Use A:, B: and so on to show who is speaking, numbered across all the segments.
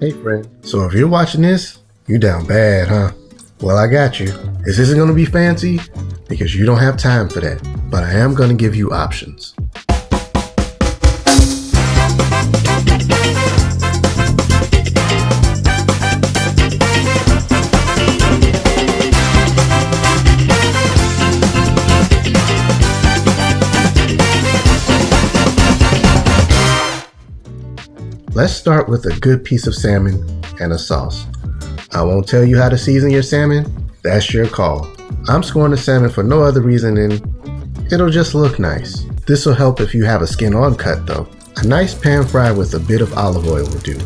A: Hey friend, so if you're watching this, you down bad, huh? Well, I got you. This isn't gonna be fancy because you don't have time for that, but I am gonna give you options. Let's start with a good piece of salmon and a sauce. I won't tell you how to season your salmon, that's your call. I'm scoring the salmon for no other reason than it'll just look nice. This will help if you have a skin-on cut though. A nice pan fry with a bit of olive oil will do.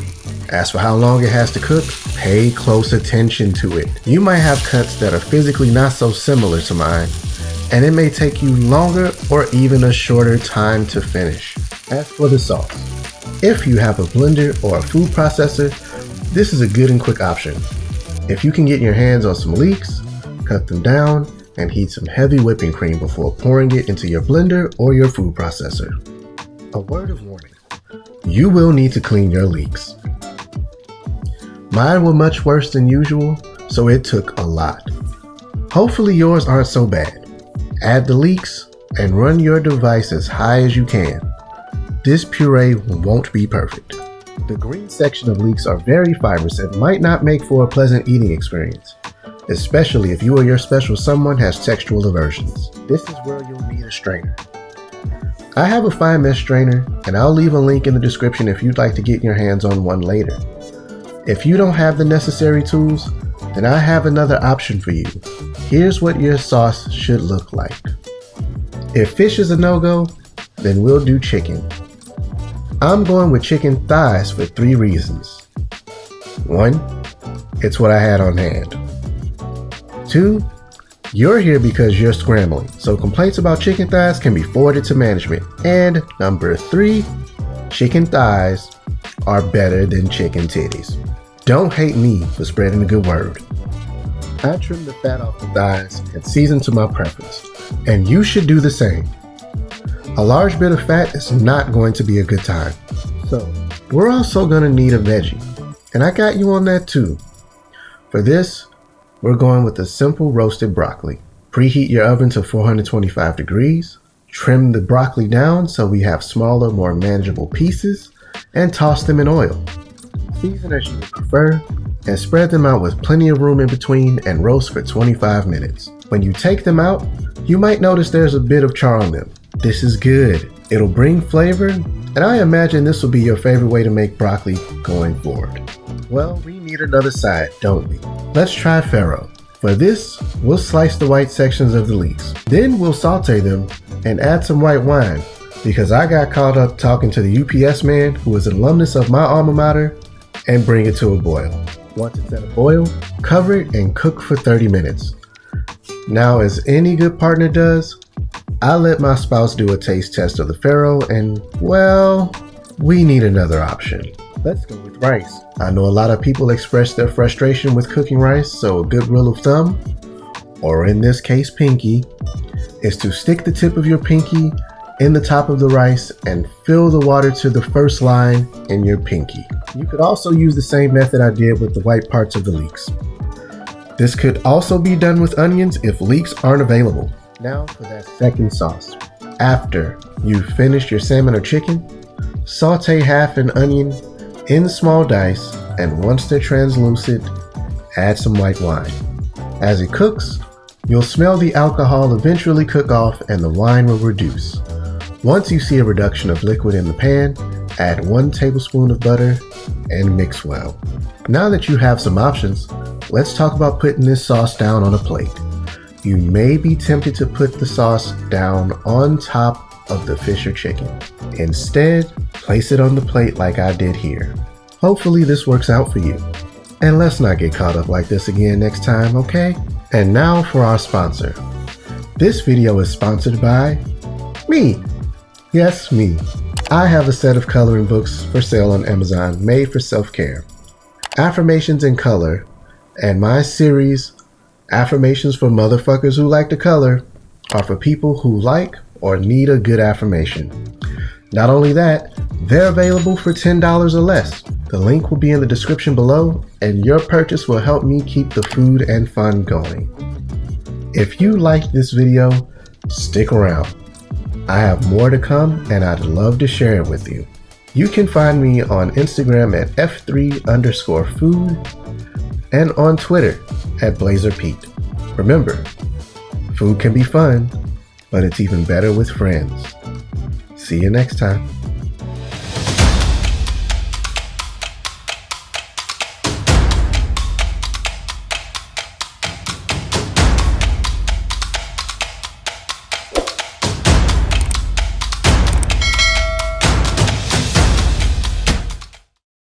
A: As for how long it has to cook, pay close attention to it. You might have cuts that are physically not so similar to mine, and it may take you longer or even a shorter time to finish. As for the sauce, if you have a blender or a food processor, this is a good and quick option. If you can get your hands on some leeks, cut them down and heat some heavy whipping cream before pouring it into your blender or your food processor. A word of warning, you will need to clean your leeks. Mine were much worse than usual, so it took a lot. Hopefully yours aren't so bad. Add the leeks and run your device as high as you can. This puree won't be perfect. The green section of leeks are very fibrous and might not make for a pleasant eating experience, especially if you or your special someone has textural aversions. This is where you'll need a strainer. I have a fine mesh strainer, and I'll leave a link in the description if you'd like to get your hands on one later. If you don't have the necessary tools, then I have another option for you. Here's what your sauce should look like. If fish is a no-go, then we'll do chicken. I'm going with chicken thighs for 3 reasons. 1, it's what I had on hand. 2, you're here because you're scrambling, so complaints about chicken thighs can be forwarded to management. And number 3, chicken thighs are better than chicken titties. Don't hate me for spreading the good word. I trim the fat off the thighs and season to my preference, and you should do the same. A large bit of fat is not going to be a good time. So, we're also going to need a veggie, and I got you on that too. For this, we're going with a simple roasted broccoli. Preheat your oven to 425 degrees, trim the broccoli down so we have smaller, more manageable pieces, and toss them in oil. Season as you would prefer, and spread them out with plenty of room in between and roast for 25 minutes. When you take them out, you might notice there's a bit of char on them. This is good. It'll bring flavor, and I imagine this will be your favorite way to make broccoli going forward. Well, we need another side, don't we? Let's try farro. For this, we'll slice the white sections of the leeks. Then we'll saute them and add some white wine, because I got caught up talking to the UPS man who is an alumnus of my alma mater, and bring it to a boil. Once it's at a boil, cover it and cook for 30 minutes. Now, as any good partner does, I let my spouse do a taste test of the farro and, well, we need another option. Let's go with rice. I know a lot of people express their frustration with cooking rice, so a good rule of thumb, or in this case pinky, is to stick the tip of your pinky in the top of the rice and fill the water to the first line in your pinky. You could also use the same method I did with the white parts of the leeks. This could also be done with onions if leeks aren't available. Now for that second sauce. After you've finished your salmon or chicken, saute half an onion in small dice, and once they're translucent, add some white wine. As it cooks, you'll smell the alcohol eventually cook off and the wine will reduce. Once you see a reduction of liquid in the pan, add 1 tablespoon of butter and mix well. Now that you have some options, let's talk about putting this sauce down on a plate. You may be tempted to put the sauce down on top of the fish or chicken. Instead, place it on the plate like I did here. Hopefully this works out for you. And let's not get caught up like this again next time, okay? And now for our sponsor. This video is sponsored by me. Yes, me. I have a set of coloring books for sale on Amazon made for self-care. Affirmations in color, and my series, Affirmations for Motherfuckers Who Like to Color, are for people who like or need a good affirmation. Not only that, they're available for $10 or less. The link will be in the description below, and your purchase will help me keep the food and fun going. If you liked this video, stick around. I have more to come, and I'd love to share it with you. You can find me on Instagram at F3_food and on Twitter at BlazerPete. Remember, food can be fun, but it's even better with friends. See you next time.